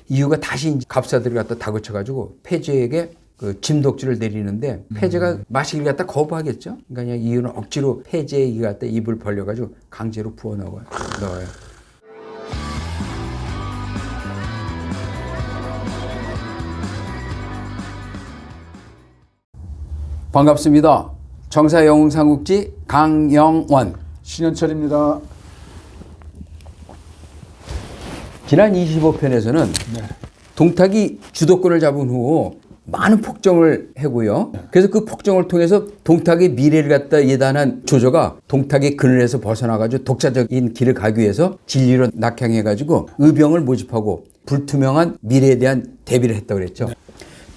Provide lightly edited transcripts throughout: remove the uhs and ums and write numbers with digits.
이유가 다시 이제 갑사들을 갖다 다그쳐가지고 폐제에게 그 진독주를 내리는데 폐제가 마시기를 갖다 거부하겠죠. 그러니까 그냥 이유는 억지로 폐제에 이 갖다 입을 벌려가지고 강제로 부어 넣어요. 반갑습니다. 정사영웅삼국지 강영원 신현철입니다. 지난 25편에서는 동탁이 주도권을 잡은 후 많은 폭정을 하고요. 그래서 그 폭정을 통해서 동탁의 미래를 갖다 예단한 조조가 동탁의 그늘에서 벗어나가지고 독자적인 길을 가기 위해서 진리로 낙향해가지고 의병을 모집하고 불투명한 미래에 대한 대비를 했다고 그랬죠.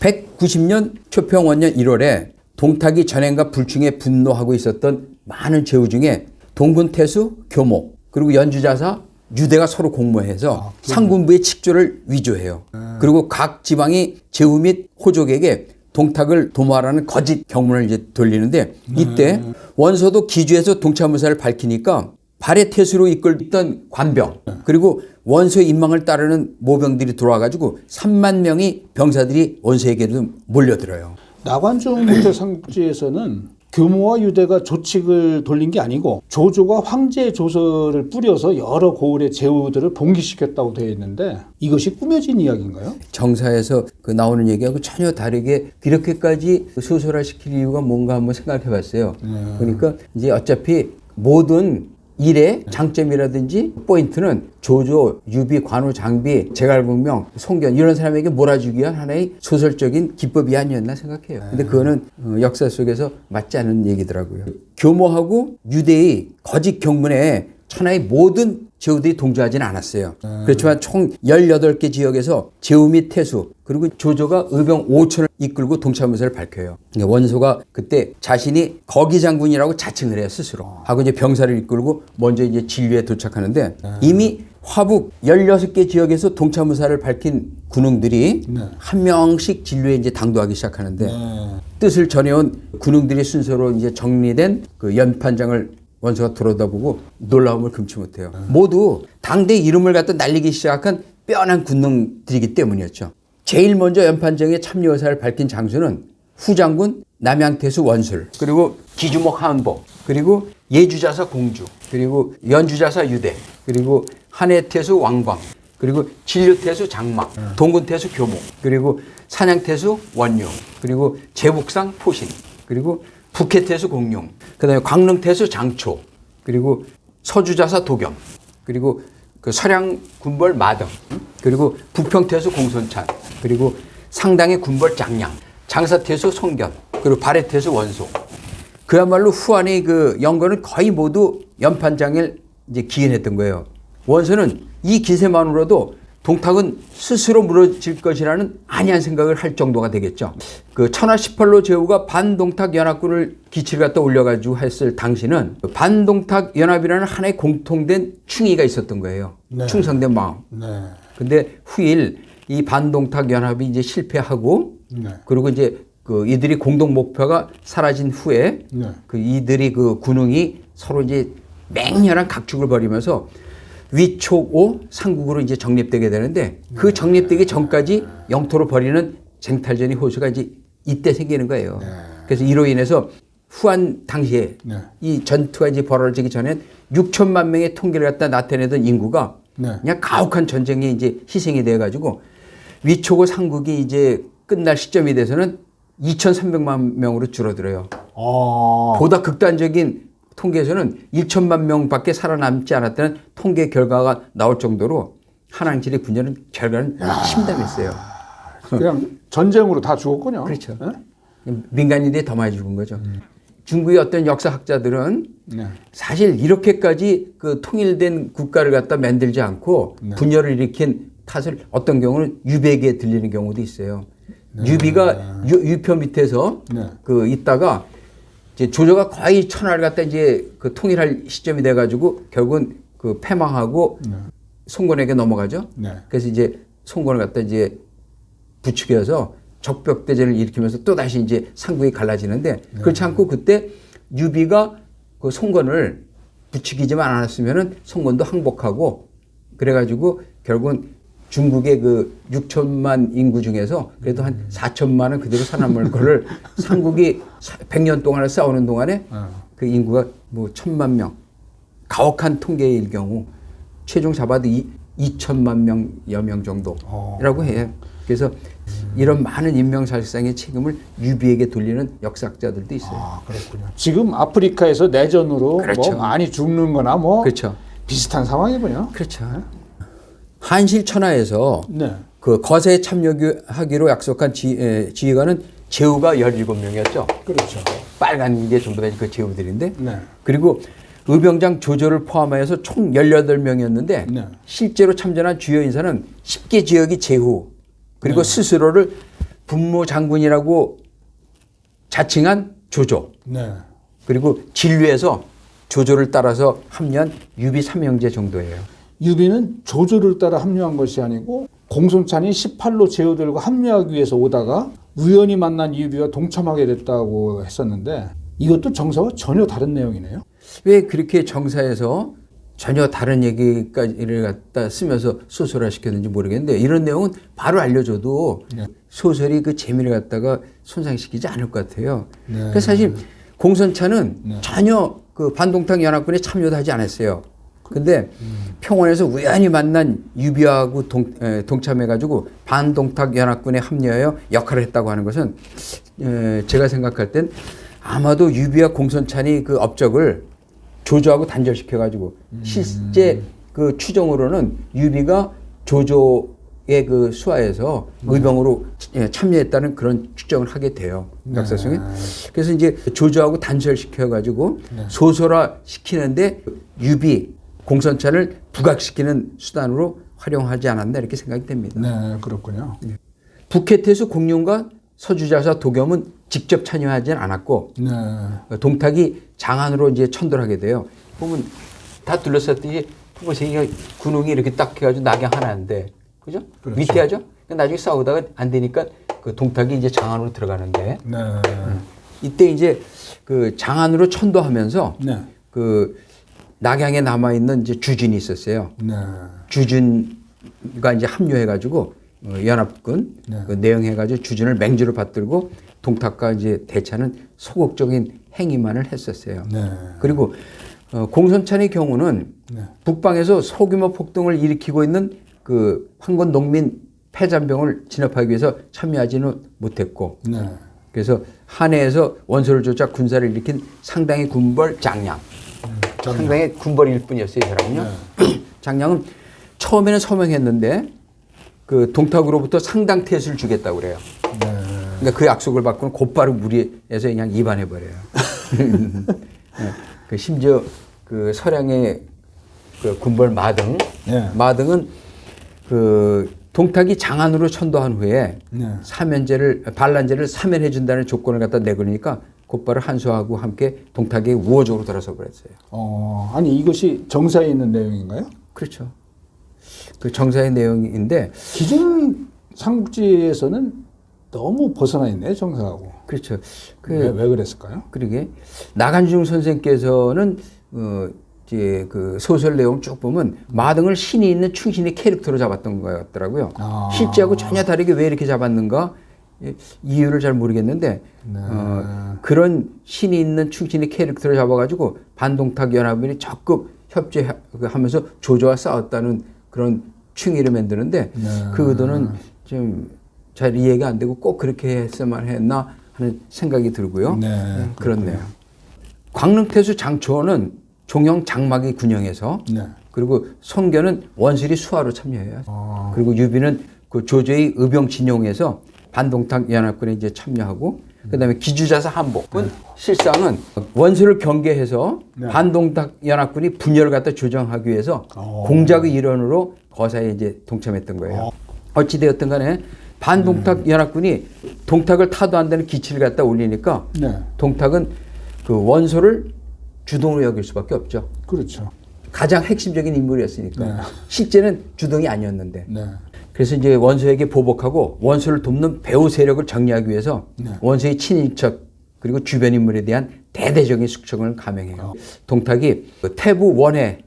190년 초평원년 1월에 동탁이 전행과 불충에 분노하고 있었던 많은 제후 중에 동군태수, 교목, 그리고 연주자사, 유대가 서로 공모해서 상군부의 칙조를 위조해요. 그리고 각 지방이 제후 및 호족에게 동탁을 도모하라는 거짓 경문을 이제 돌리는데 이때 원소도 기주에서 동참무사를 밝히니까 발해 태수로 이끌던 관병 그리고 원소의 인망을 따르는 모병들이 들어와가지고 3만 명의 병사들이 원소에게도 몰려들어요. 나관중 모태 삼국지에서는 교모와 유대가 조칙을 돌린 게 아니고 조조가 황제 조서를 뿌려서 여러 고을의 제후들을 봉기시켰다고 되어 있는데 이것이 꾸며진 이야기인가요? 정사에서 그 나오는 얘기하고 전혀 다르게 이렇게까지 소설화시킬 이유가 뭔가 한번 생각해 봤어요. 그러니까 이제 어차피 모든 일의 장점이라든지 포인트는 조조, 유비, 관우, 장비, 제갈공명, 송견 이런 사람에게 몰아주기 위한 하나의 소설적인 기법이 아니었나 생각해요. 근데 그거는 역사 속에서 맞지 않은 얘기더라고요. 교모하고 유대의 거짓 경문에 천하의 모든 제후들이 동조하지는 않았어요. 그렇지만 총 18개 지역에서 제후 및 태수 그리고 조조가 의병 5천을 이끌고 동참무사를 밝혀요. 원소가 그때 자신이 거기장군이라고 자칭을 해요, 스스로. 하고 이제 병사를 이끌고 먼저 이제 진류에 도착하는데 이미 화북 16개 지역에서 동참무사를 밝힌 군웅들이 한 명씩 진류에 이제 당도하기 시작하는데 뜻을 전해온 군웅들의 순서로 이제 정리된 그 연판장을 원소가 들여다보고 놀라움을 금치 못해요. 모두 당대 이름을 갖다 날리기 시작한 뼈난 군웅들이기 때문이었죠. 제일 먼저 연판정에 참여 의사를 밝힌 장수는 후장군 남양태수 원술, 그리고 기주목 한복, 그리고 예주자사 공주, 그리고 연주자사 유대, 그리고 한해태수 왕광, 그리고 진류태수 장막, 동군태수 교목, 그리고 산양태수 원유, 그리고 제북상 포신, 그리고 북해태수 공룡, 그 다음에 광릉태수 장초, 그리고 서주자사 도겸, 그리고 그 서량 군벌 마등, 그리고 부평태수 공손찬, 그리고 상당의 군벌 장량, 장사태수 송견, 그리고 발해태수 원소. 그야말로 후한의 그 연거는 거의 모두 연판장을 이제 기인했던 거예요. 원소는 이 기세만으로도 동탁은 스스로 무너질 것이라는 안이한 생각을 할 정도가 되겠죠. 그 천하 18로 제후가 반동탁 연합군을 기치를 갖다 올려가지고 했을 당시는 반동탁 연합이라는 하나의 공통된 충의가 있었던 거예요. 충성된 마음. 근데 후일 이 반동탁 연합이 이제 실패하고 그리고 이제 그 이들이 공동 목표가 사라진 후에 그 이들이 그 군웅이 서로 이제 맹렬한 각축을 벌이면서 위촉오 상국으로 이제 정립되게 되는데 그 정립되기 전까지 영토로 벌이는 쟁탈전이 호수가 이제 이때 생기는 거예요. 그래서 이로 인해서 후한 당시에 이 전투가 이제 벌어지기 전에 6천만 명의 통계를 갖다 나타내던 인구가 그냥 가혹한 전쟁에 이제 희생이 돼가지고 위촉오 상국이 이제 끝날 시점이 돼서는 2,300만 명으로 줄어들어요. 보다 극단적인 통계에서는 1천만 명밖에 살아남지 않았다는 통계 결과가 나올 정도로 한왕실의 군전은 결과는 심담했어요. 그냥 전쟁으로 다 죽었군요. 그렇죠. 민간인들이 더 많이 죽은 거죠. 중국의 어떤 역사학자들은 사실 이렇게까지 그 통일된 국가를 갖다 만들지 않고 분열을 일으킨 탓을 어떤 경우는 유비에게 들리는 경우도 있어요. 유비가 유표 밑에서 그 있다가 이제 조조가 거의 천하를 갖다 이제 그 통일할 시점이 돼가지고 결국은 그 패망하고 송건에게 넘어가죠. 그래서 이제 송건을 갖다 이제 부추겨서 적벽대전을 일으키면서 또 다시 이제 상국이 갈라지는데 그렇지 않고 그때 유비가 그 송건을 부추기지만 않았으면은 송건도 항복하고 그래가지고 결국은 중국의 그 6천만 인구 중에서 그래도 한 4천만은 그대로 살아남을 거를 삼국이 100년 동안을 싸우는 동안에 그 인구가 뭐 1,000만 명, 가혹한 통계일 경우 최종 잡아도 2천만 명여 명 정도라고 해요. 그래서 이런 많은 인명살상의 책임을 유비에게 돌리는 역사학자들도 있어요. 아, 그렇군요. 지금 아프리카에서 내전으로 그렇죠. 뭐 많이 죽는 거나 뭐 그렇죠. 비슷한 상황이군요. 그렇죠. 한실 천하에서 네. 그 거세에 참여하기로 약속한 지휘관은 제후가 17명이었죠. 그렇죠. 빨간 게 전부 다 그 제후들인데. 네. 그리고 의병장 조조를 포함하여서 총 18명이었는데 네. 실제로 참전한 주요 인사는 10개 지역이 제후 그리고 스스로를 분모 장군이라고 자칭한 조조 네. 그리고 진류에서 조조를 따라서 합류한 유비 3형제 정도예요. 유비는 조조를 따라 합류한 것이 아니고 공손찬이 18로 제후들과 합류하기 위해서 오다가 우연히 만난 유비와 동참하게 됐다고 했었는데 이것도 정사와 전혀 다른 내용이네요. 왜 그렇게 정사에서 전혀 다른 얘기까지를 갖다 쓰면서 소설화 시켰는지 모르겠는데 이런 내용은 바로 알려줘도 소설이 그 재미를 갖다가 손상시키지 않을 것 같아요. 그래서 사실 공손찬은 전혀 그 반동탁 연합군에 참여도 하지 않았어요. 근데 평원에서 우연히 만난 유비하고 동참해가지고 반동탁 연합군에 합류하여 역할을 했다고 하는 것은 제가 생각할 땐 아마도 유비와 공손찬이 그 업적을 조조하고 단절시켜가지고 실제 그 추정으로는 유비가 조조의 그 수하에서 의병으로 참여했다는 그런 추정을 하게 돼요. 역사성에. 그래서 이제 조조하고 단절시켜가지고 소설화 시키는데 유비, 공손찬을 부각시키는 수단으로 활용하지 않았나 이렇게 생각이 됩니다. 네, 그렇군요. 북해태수 공룡과 서주자사 도겸은 직접 참여하지는 않았고 네. 동탁이 장안으로 이제 천도를 하게 돼요. 보면 다 둘러쌌더니 보세요. 군웅이 이렇게 딱 해가지고 낙양 하나인데, 그죠? 그렇죠. 위태하죠? 나중에 싸우다가 안 되니까 그 동탁이 이제 장안으로 들어가는데, 네. 이때 이제 그 장안으로 천도하면서 네. 그 낙양에 남아 있는 이제 주진이 있었어요. 네. 주진과 이제 합류해가지고 연합군 그 내용해가지고 주진을 맹주로 받들고 동탁과 이제 대차는 소극적인 행위만을 했었어요. 네. 그리고 공손찬의 경우는 북방에서 소규모 폭동을 일으키고 있는 그 황건 농민 패잔병을 진압하기 위해서 참여하지는 못했고, 네. 그래서 한해에서 원소를 쫓아 군사를 일으킨 상당히 군벌 장량. 상당히 군벌일 뿐이었어요, 이 사람은요. 장량은 처음에는 서명했는데 그 동탁으로부터 상당 태수를 주겠다고 그래요. 그러니까 그 약속을 받고는 곧바로 무리해서 그냥 이반해 버려요. 그 심지어 그 서량의 그 군벌 마등, 마등은 그 동탁이 장안으로 천도한 후에 반란제를 사면해 준다는 조건을 갖다 내걸으니까 곧바로 한수하고 함께 동탁의 우호적으로 돌아서 버렸어요. 아니 이것이 정사에 있는 내용인가요? 그렇죠. 그 정사의 내용인데 기존 삼국지에서는 너무 벗어나 있네요, 정사하고. 그렇죠. 왜 그랬을까요? 그러게 나간중 선생께서는 이제 그 소설 내용 쭉 보면 마등을 신이 있는 충신의 캐릭터로 잡았던 것 같더라고요. 실제하고 전혀 다르게 왜 이렇게 잡았는가 이유를 잘 모르겠는데 그런 신이 있는 충신의 캐릭터를 잡아가지고 반동탁 연합군이 적극 협조하면서 조조와 싸웠다는 그런 충의를 만드는데 그 의도는 좀 잘 이해가 안 되고 꼭 그렇게 했어만 했나 하는 생각이 들고요. 그렇네요. 광릉태수 장초는 종영 장막이 군영에서 그리고 손견은 원술이 수하로 참여해요. 그리고 유비는 그 조조의 의병 진용에서 반동탁 연합군에 이제 참여하고 그다음에 기주자사 한복은 실상은 원수를 경계해서 반동탁 연합군이 분열을 갖다 조정하기 위해서 공작의 일원으로 거사에 이제 동참했던 거예요. 어찌되었든 간에 반동탁 연합군이 동탁을 타도한다는 기치를 갖다 올리니까 동탁은 그 원소를 주동으로 여길 수밖에 없죠. 그렇죠. 가장 핵심적인 인물이었으니까. 실제는 주동이 아니었는데. 네. 그래서 이제 원소에게 보복하고 원소를 돕는 배후 세력을 정리하기 위해서 원소의 친인척 그리고 주변 인물에 대한 대대적인 숙청을 감행해요. 동탁이 태부 원해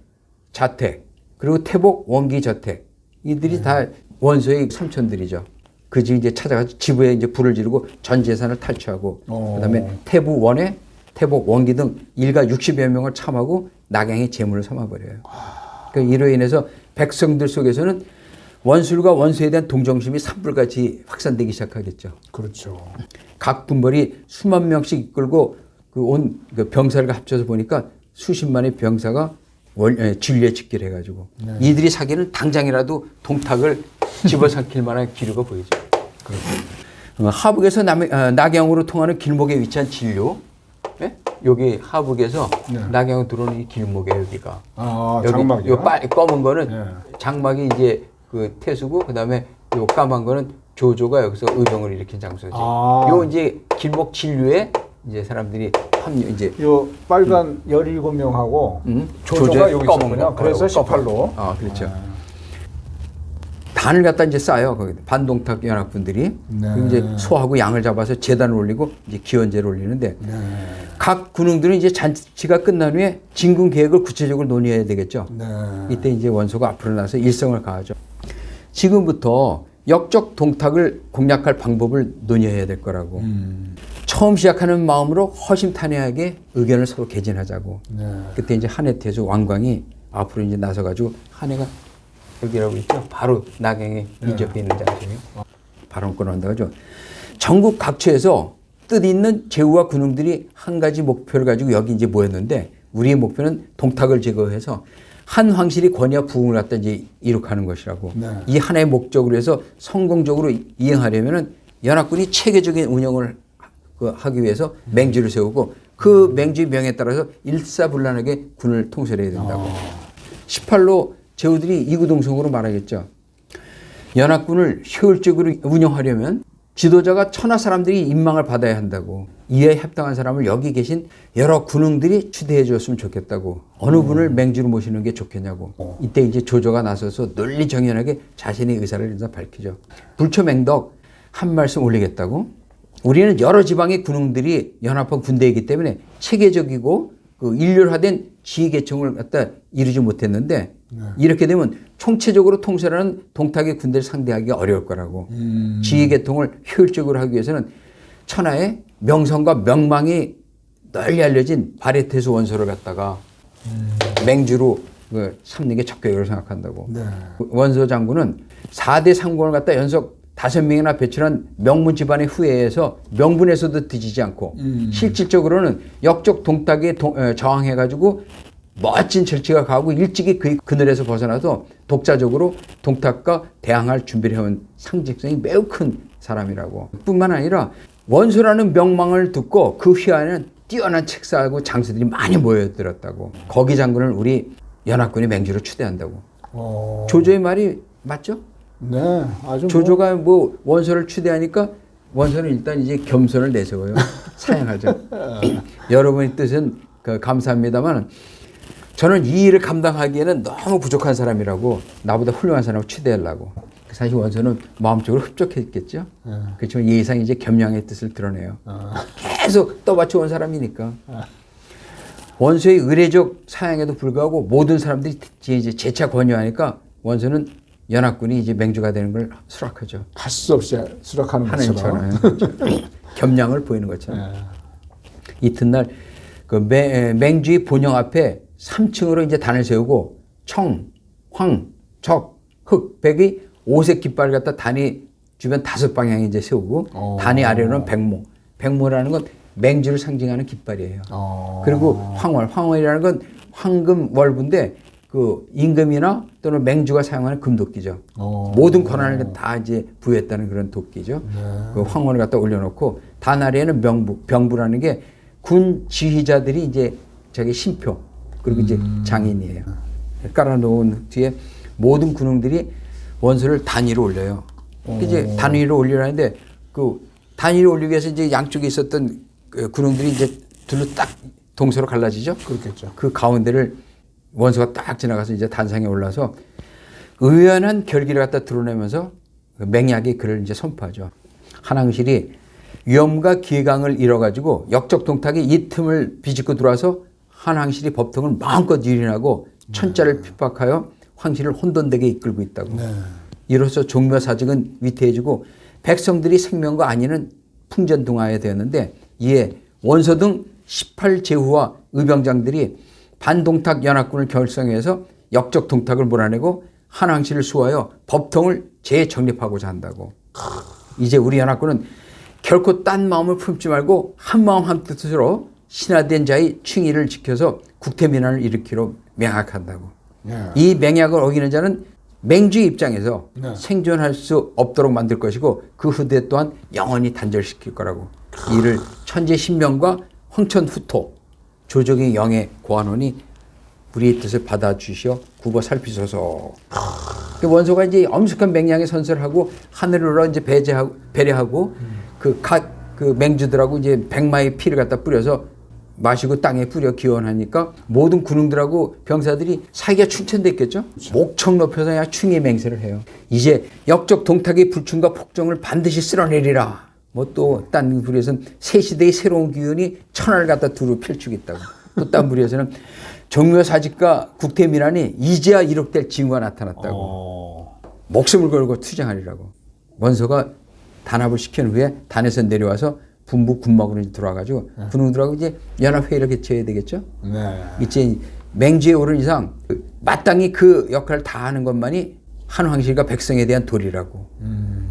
자택 그리고 태복 원기 저택 이들이 다 원소의 삼촌들이죠. 그 집 이제 찾아가서 지부에 이제 불을 지르고 전 재산을 탈취하고 그다음에 태부 원에 태복 원기 등 일가 60여 명을 참하고 낙양의 재물을 삼아버려요. 그러니까 이로 인해서 백성들 속에서는 원술과 원소에 대한 동정심이 산불같이 확산되기 시작하겠죠. 그렇죠. 각 군벌이 수만 명씩 이끌고 온 병사를 합쳐서 보니까 수십만의 병사가 진례 직결 해가지고 이들이 사기는 당장이라도 동탁을 집어삼킬 만한 기류가 보이죠. 하북에서 낙양으로 통하는 길목에 위치한 진료. 네? 여기 하북에서 낙양으로 들어오는 이 길목에 여기가. 여기 장막이요? 요 검은 거는 장막이 이제 그 태수고 그다음에 요 까만 거는 조조가 여기서 의병을 일으킨 장소지. 요 이제 길목 진료에 이제 사람들이 합류 이제 요 빨간 17명하고 조조가 여기 있었군요. 그래서 18로. 그렇죠. 단을 갖다 이제 쌓아요. 거기 반동탁 연합군들이. 그리고 이제 소하고 양을 잡아서 제단을 올리고 이제 기원제를 올리는데 각 군웅들은 이제 잔치가 끝난 후에 진군 계획을 구체적으로 논의해야 되겠죠. 이때 이제 원소가 앞으로 나서 일성을 가하죠. 지금부터 역적 동탁을 공략할 방법을 논의해야 될 거라고. 처음 시작하는 마음으로 허심탄회하게 의견을 서로 개진하자고. 그때 이제 한해 태수 왕광이 앞으로 이제 나서가지고 한해가 여기라고 있죠. 바로 낙양에 인접해 있는 장소예요. 발언권을 한다고 하죠. 전국 각처에서 뜻 있는 제후와 군웅들이 한 가지 목표를 가지고 여기 이제 모였는데 우리의 목표는 동탁을 제거해서 한 황실이 권위와 부흥을 갖다 이제 이룩하는 것이라고. 이 하나의 목적으로 해서 성공적으로 이행하려면은 연합군이 체계적인 운영을 하기 위해서 맹주를 세우고 그 맹주의 명에 따라서 일사불란하게 군을 통솔해야 된다고. 18로 제후들이 이구동성으로 말하겠죠. 연합군을 효율적으로 운영하려면 지도자가 천하 사람들이 인망을 받아야 한다고. 이에 합당한 사람을 여기 계신 여러 군웅들이 추대해 줬으면 좋겠다고. 어느 분을 맹주로 모시는 게 좋겠냐고. 이때 이제 조조가 나서서 논리정연하게 자신의 의사를 밝히죠. 불초맹덕 한 말씀 올리겠다고. 우리는 여러 지방의 군웅들이 연합한 군대이기 때문에 체계적이고 그 일렬화된 지휘계층을 갖다 이루지 못했는데 이렇게 되면 총체적으로 통솔하는 동탁의 군대를 상대하기가 어려울 거라고. 지휘계통을 효율적으로 하기 위해서는 천하의 명성과 명망이 널리 알려진 바레테스 원소를 갖다가 맹주로 삼는 게 적격이라고 생각한다고. 원소 장군은 4대 상공을 갖다 연속 5명이나 배출한 명문 집안의 후예에서 명분에서도 뒤지지 않고 실질적으로는 역적 동탁에 저항해가지고 멋진 절치가 가고 일찍이 그 그늘에서 벗어나서 독자적으로 동탁과 대항할 준비를 해온 상징성이 매우 큰 사람이라고. 뿐만 아니라 원소라는 명망을 듣고 그 휘하에는 뛰어난 책사하고 장수들이 많이 모여들었다고. 거기 장군을 우리 연합군이 맹주로 추대한다고. 조조의 말이 맞죠? 네, 아주 조조가 뭐 원소를 추대하니까 원소는 일단 이제 겸손을 내세워요. 사양하죠. 여러분의 뜻은 감사합니다만 저는 이 일을 감당하기에는 너무 부족한 사람이라고 나보다 훌륭한 사람을 추대하려고. 사실 원소는 마음적으로 흡족했겠죠. 그렇지만 예의상 이제 겸양의 뜻을 드러내요. 계속 떠받쳐온 사람이니까. 원소의 의례적 사양에도 불구하고 모든 사람들이 이제 재차 권유하니까 원소는 연합군이 이제 맹주가 되는 걸 수락하죠. 할 수 없이 수락하는 것처럼. 겸양을 보이는 것처럼. 이튿날 그 맹주의 본영 앞에 3층으로 이제 단을 세우고 청, 황, 적, 흑, 백의 5색 깃발을 갖다 단이 주변 5방향에 이제 세우고 단의 아래로는 백모. 백모라는 건 맹주를 상징하는 깃발이에요. 그리고 황월, 황월이라는 건 황금 월부인데 그 임금이나 또는 맹주가 사용하는 금도끼죠. 모든 권한을 다 이제 부여했다는 그런 도끼죠. 그 황원을 갖다 올려놓고 단 아래에는 병부라는 게 군 지휘자들이 이제 자기 신표 그리고 이제 장인이에요. 깔아놓은 뒤에 모든 군웅들이 원소를 단위로 올려요. 이제 단위로 올리라는데 그 단위로 올리기 위해서 이제 양쪽에 있었던 군웅들이 이제 둘로 딱 동서로 갈라지죠. 그렇겠죠. 그 가운데를 원소가 딱 지나가서 이제 단상에 올라서 의연한 결기를 갖다 드러내면서 맹약의 글을 이제 선포하죠. 한왕실이 위엄과 기강을 잃어가지고 역적 동탁이 이 틈을 비집고 들어와서 한왕실이 법통을 마음껏 유린하고 천자를 핍박하여 황실을 혼돈되게 이끌고 있다고. 이로써 종묘 사직은 위태해지고 백성들이 생명과 안위는 풍전등화해야 되었는데 이에 원소 등 18제후와 의병장들이 반동탁 연합군을 결성해서 역적 동탁을 몰아내고 한왕씨를 수호하여 법통을 재정립하고자 한다고. 이제 우리 연합군은 결코 딴 마음을 품지 말고 한마음 한뜻으로 신하된 자의 충의를 지켜서 국태민안을 일으키로 맹약한다고. 이 맹약을 어기는 자는 맹주의 입장에서 생존할 수 없도록 만들 것이고 그 후대 또한 영원히 단절시킬 거라고. 이를 천재신명과 황천후토 조정의 영에 고하노니 우리의 뜻을 받아주시어 굽어 살피소서. 그 원소가 이제 엄숙한 맹약에 선설하고 하늘으로 이제 배려하고 그 맹주들하고 이제 백마의 피를 갖다 뿌려서 마시고 땅에 뿌려 기원하니까 모든 군웅들하고 병사들이 사기가 충천됐겠죠. 그렇죠. 목청 높여서 그냥 충의 맹세를 해요. 이제 역적 동탁의 불충과 폭정을 반드시 쓸어내리라. 뭐 또 딴 부리에서는 새 시대의 새로운 기운이 천하를 갖다 두루 펼치겠다고. 또 딴 부리에서는 종묘사직과 국태민안이 이제야 이룩될 징후가 나타났다고. 목숨을 걸고 투쟁하리라고. 원소가 단합을 시킨 후에 단에서 내려와서 분부 군막으로 들어와가지고 군웅들하고 이제 연합회의를 개최해야 되겠죠. 이제 맹주에 오른 이상 마땅히 그 역할을 다 하는 것만이 한왕실과 백성에 대한 도리라고.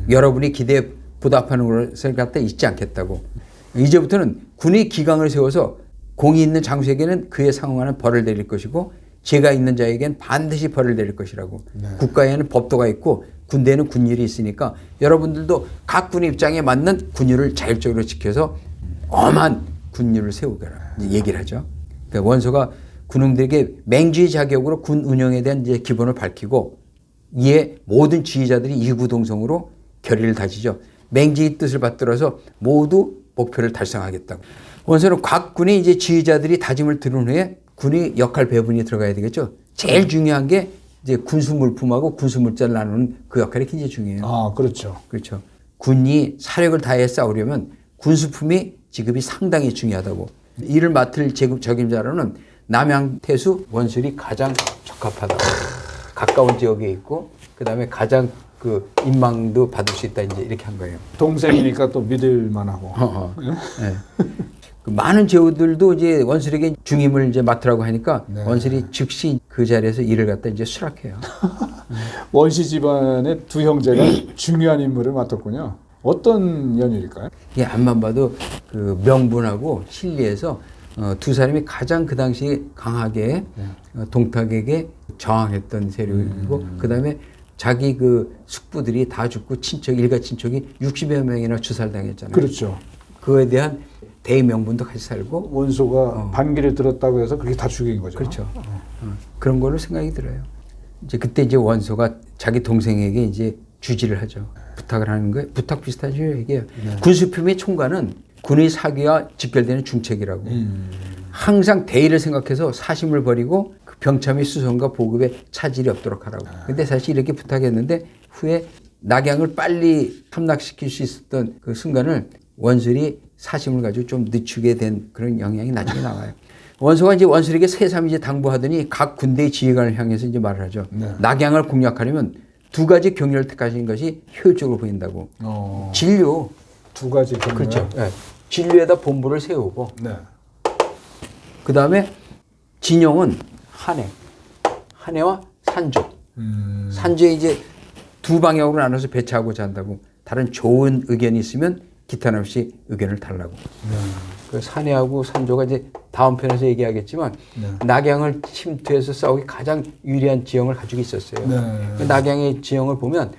여러분이 기대에 보답하는 것을 갖다 잊지 않겠다고. 이제부터는 군의 기강을 세워서 공이 있는 장수에게는 그에 상응하는 벌을 내릴 것이고 죄가 있는 자에게는 반드시 벌을 내릴 것이라고. 국가에는 법도가 있고 군대에는 군율이 있으니까 여러분들도 각 군의 입장에 맞는 군율을 자율적으로 지켜서 엄한 군율을 세우거라 얘기를 하죠. 그러니까 원소가 군웅들에게 맹주의 자격으로 군 운영에 대한 이제 기본을 밝히고 이에 모든 지휘자들이 이구동성으로 결의를 다지죠. 맹주의 뜻을 받들어서 모두 목표를 달성하겠다고. 원소는 각 군의 이제 지휘자들이 다짐을 들은 후에 군의 역할 배분이 들어가야 되겠죠. 제일 중요한 게 이제 군수 물품하고 군수 물자를 나누는 그 역할이 굉장히 중요해요. 아, 그렇죠. 그렇죠. 군이 사력을 다해 싸우려면 군수품이 지급이 상당히 중요하다고. 이를 맡을 적임자로는 남양태수 원술이 가장 적합하다고. 가까운 지역에 있고 그다음에 가장 그 인망도 받을 수 있다 이제 이렇게 한 거예요. 동생이니까 또 믿을 만하고. 네. 그 많은 제후들도 이제 원술에게 중임을 이제 맡으라고 하니까 원술이 즉시 그 자리에서 일을 갖다 이제 수락해요. 원시 집안의 두 형제가 중요한 임무를 맡았군요. 어떤 연유일까요? 이게 앞만 봐도 그 명분하고 신리에서 두 사람이 가장 그 당시에 강하게 동탁에게 저항했던 세력이고 그다음에 자기 그 숙부들이 다 죽고 일가 친척이 60여 명이나 주살당했잖아요. 그렇죠. 그에 대한 대명분도 같이 살고 원소가 반기를 들었다고 해서 그게 다 죽인 거죠. 그렇죠. 그런 걸로 생각이 들어요. 이제 그때 이제 원소가 자기 동생에게 이제 주지를 하죠. 부탁을 하는 거예요. 부탁 비슷한 얘기예요. 군수품의 총괄은 군의 사기와 직결되는 중책이라고. 항상 대의를 생각해서 사심을 버리고 그 병참의 수송과 보급에 차질이 없도록 하라고. 근데 사실 이렇게 부탁했는데 후에 낙양을 빨리 함락시킬 수 있었던 그 순간을 원술이 사심을 가지고 좀 늦추게 된 그런 영향이 나중에 나와요. 원소가 이제 원술에게 새삼 이제 당부하더니 각 군대의 지휘관을 향해서 이제 말을 하죠. 낙양을 공략하려면 두 가지 경로를 택하신 것이 효율적으로 보인다고. 진료. 두 가지 경로. 그렇죠. 네. 진료에다 본부를 세우고. 그 다음에 진영은 한해와 산조. 산조에 이제 두 방향으로 나눠서 배치하고자 한다고. 다른 좋은 의견이 있으면 기탄 없이 의견을 달라고. 그 산해하고 산조가 이제 다음 편에서 얘기하겠지만 낙양을 침투해서 싸우기 가장 유리한 지형을 가지고 있었어요. 그 낙양의 지형을 보면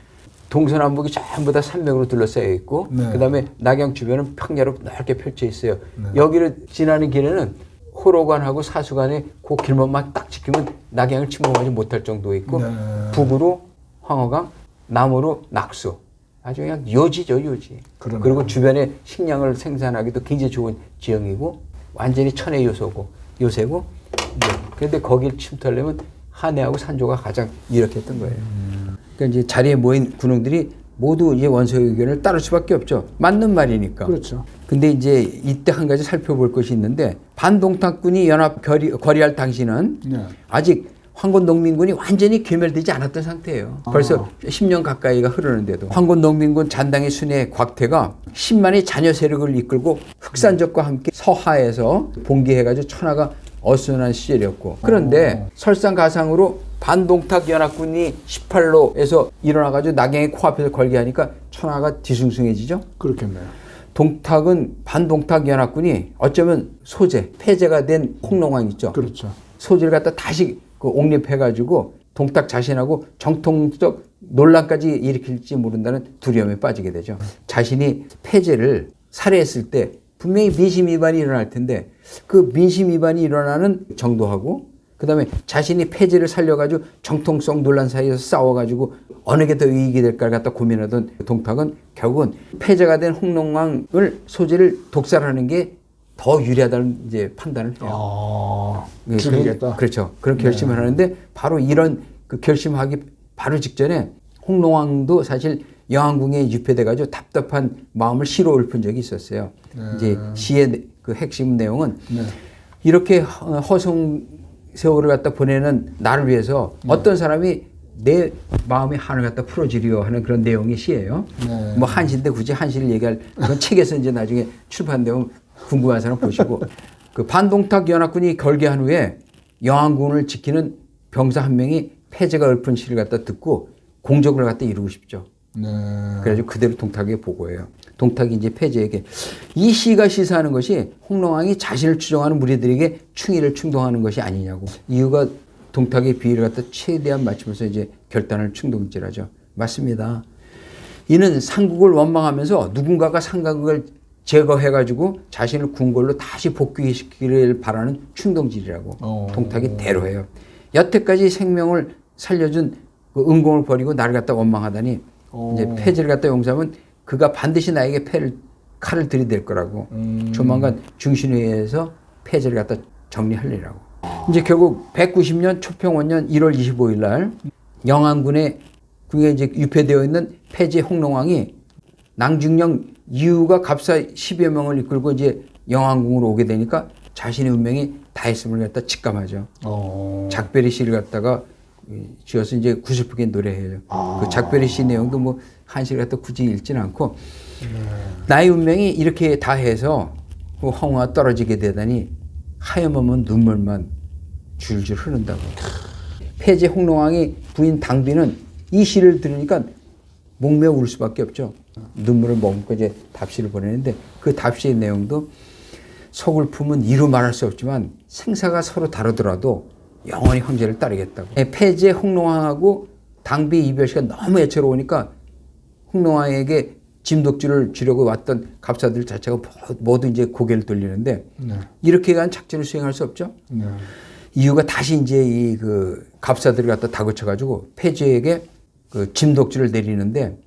동서남북이 전부 다 산맥으로 둘러싸여 있고 그다음에 낙양 주변은 평야로 넓게 펼쳐 있어요. 여기를 지나는 길에는 호로관하고 사수관의 그 길목만 딱 지키면 낙양을 침공하지 못할 정도에 있고 북으로 황허강, 남으로 낙수. 아주 그냥 요지죠, 요지. 그리고 주변에 식량을 생산하기도 굉장히 좋은 지형이고 완전히 천의 요새고 그런데 거기를 침투하려면 한해하고 산조가 가장 유력했던 거예요. 그러니까 이제 자리에 모인 군웅들이 모두 이제 원소의 의견을 따를 수밖에 없죠. 맞는 말이니까. 그렇죠. 근데 이제 이때 한 가지 살펴볼 것이 있는데 반동탁군이 연합 거리할 당시는 아직 황곤 농민군이 완전히 괴멸되지 않았던 상태예요. 벌써 10년 가까이가 흐르는데도 황곤 농민군 잔당의 순회 곽태가 10만의 자녀 세력을 이끌고 흑산적과 함께 서하에서 봉기해가지고 천하가 어수선한 시절이었고, 그런데 설상가상으로 반동탁 연합군이 18로에서 일어나가지고 낙양의 코앞에서 걸게 하니까 천하가 뒤숭숭해지죠. 그렇겠네요. 동탁은 반동탁 연합군이 어쩌면 패제가 된 홍농왕 있죠. 그렇죠. 소재를 갖다 다시 그 옹립해가지고 동탁 자신하고 정통적 논란까지 일으킬지 모른다는 두려움에 빠지게 되죠. 자신이 패제를 살해했을 때 분명히 민심 위반이 일어날 텐데 그 민심 위반이 일어나는 정도하고 그다음에 자신이 패제를 살려가지고 정통성 논란 사이에서 싸워가지고 어느 게 더 이익이 될까를 갖다 고민하던 동탁은 결국은 패제가 된 홍농왕을 소재를 독살하는 게 더 유리하다는 이제 판단을 해요. 죽이겠다. 그렇죠. 그런 결심을 하는데 바로 이런 그 결심하기 바로 직전에 홍농왕도 사실 영안궁에 유폐돼가지고 답답한 마음을 시로 읊은 적이 있었어요. 이제 시의 그 핵심 내용은 이렇게 허송 세월을 갖다 보내는 나를 위해서 어떤 사람이 내 마음의 한을 갖다 풀어주려 하는 그런 내용의 시예요. 뭐 한시인데 굳이 한시를 얘기할 그런 책에서 이제 나중에 출판되면 궁금한 사람 보시고 그 반동탁 연합군이 결계한 후에 영안군을 지키는 병사 한 명이 패제가 읊은 시를 갖다 듣고 공적을 갖다 이루고 싶죠. 그래가지고 그대로 동탁에게 보고해요. 동탁이 이제 패제에게 이 시가 시사하는 것이 홍농왕이 자신을 추종하는 무리들에게 충의를 충동하는 것이 아니냐고. 이유가 동탁의 비위를 갖다 최대한 맞추면서 이제 결단을 충동질하죠. 맞습니다. 이는 상국을 원망하면서 누군가가 상각을 제거해가지고 자신을 궁궐로 다시 복귀시키기를 바라는 충동질이라고 동탁이 대로해요. 여태까지 생명을 살려준 그 은공을 버리고 나를 갖다 원망하다니 이제 패제를 갖다 용서하면 그가 반드시 나에게 칼을 들이댈 거라고 조만간 중신회에서 패제를 갖다 정리하려고. 이제 결국 190년 초평원년 1월 25일 날 영안군에 그게 이제 유폐되어 있는 패제 홍농왕이 낭중령 이유가 갑사 10여 명을 이끌고 이제 영안궁으로 오게 되니까 자신의 운명이 다했음을 갖다 직감하죠. 작별의 시를 갖다가 지어서 이제 구슬프게 노래해요. 그 작별의 시 내용도 뭐 한시를 갖다 굳이 읽지는 않고 나의 운명이 이렇게 다해서 그 황후가 떨어지게 되다니 하염없는 눈물만 줄줄 흐른다고. 패제 홍농왕이 부인 당비는 이 시를 들으니까 목매어 울 수밖에 없죠. 눈물을 머금고 이제 답시를 보내는데 그 답시의 내용도 서글픔은 이루 말할 수 없지만 생사가 서로 다르더라도 영원히 황제를 따르겠다고. 패제 홍농왕하고 당비 이별시가 너무 애처로우니까 홍농왕에게 짐독주를 주려고 왔던 갑사들 자체가 모두 이제 고개를 돌리는데 이렇게 간 작전을 수행할 수 없죠. 이유가 다시 이제 이 그 갑사들을 갖다 다그쳐가지고 패제에게 그 짐독주를 내리는데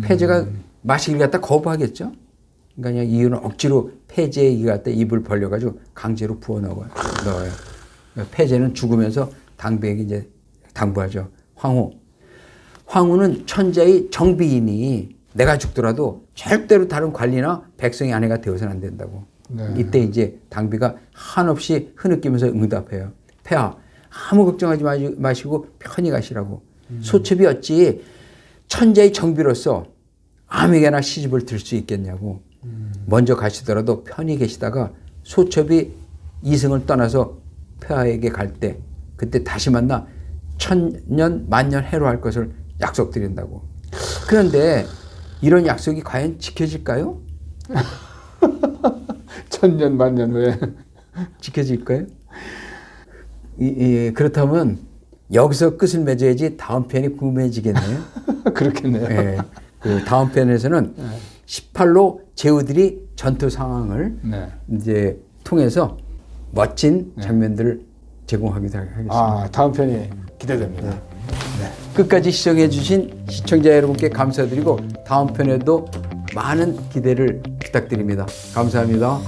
패제가 마시기를 갖다 거부하겠죠. 그러니까 이유는 억지로 패제에 이 갖다 입을 벌려가지고 강제로 부어 넣어요. 패제는 죽으면서 당비에게 이제 당부하죠. 황후는 천자의 정비이니 내가 죽더라도 절대로 다른 관리나 백성의 아내가 되어서는 안 된다고. 이때 이제 당비가 한없이 흐느끼면서 응답해요. 폐하, 아무 걱정하지 마시고 편히 가시라고. 소첩이 어찌 천자의 정비로서 아무에게나 시집을 들 수 있겠냐고. 먼저 가시더라도 편히 계시다가 소첩이 이승을 떠나서 폐하에게 갈 때 그때 다시 만나 천년 만년 해로할 것을 약속드린다고. 그런데 이런 약속이 과연 지켜질까요? 천년 만년 후에 지켜질까요? 그렇다면 여기서 끝을 맺어야지 다음 편이 궁금해지겠네요. 그렇겠네요. 예, 그 다음 편에서는 18로 제후들이 전투 상황을 이제 통해서 멋진 장면들을 제공하기도 하겠습니다. 다음 편이 기대됩니다. 끝까지 시청해 주신 시청자 여러분께 감사드리고 다음 편에도 많은 기대를 부탁드립니다. 감사합니다.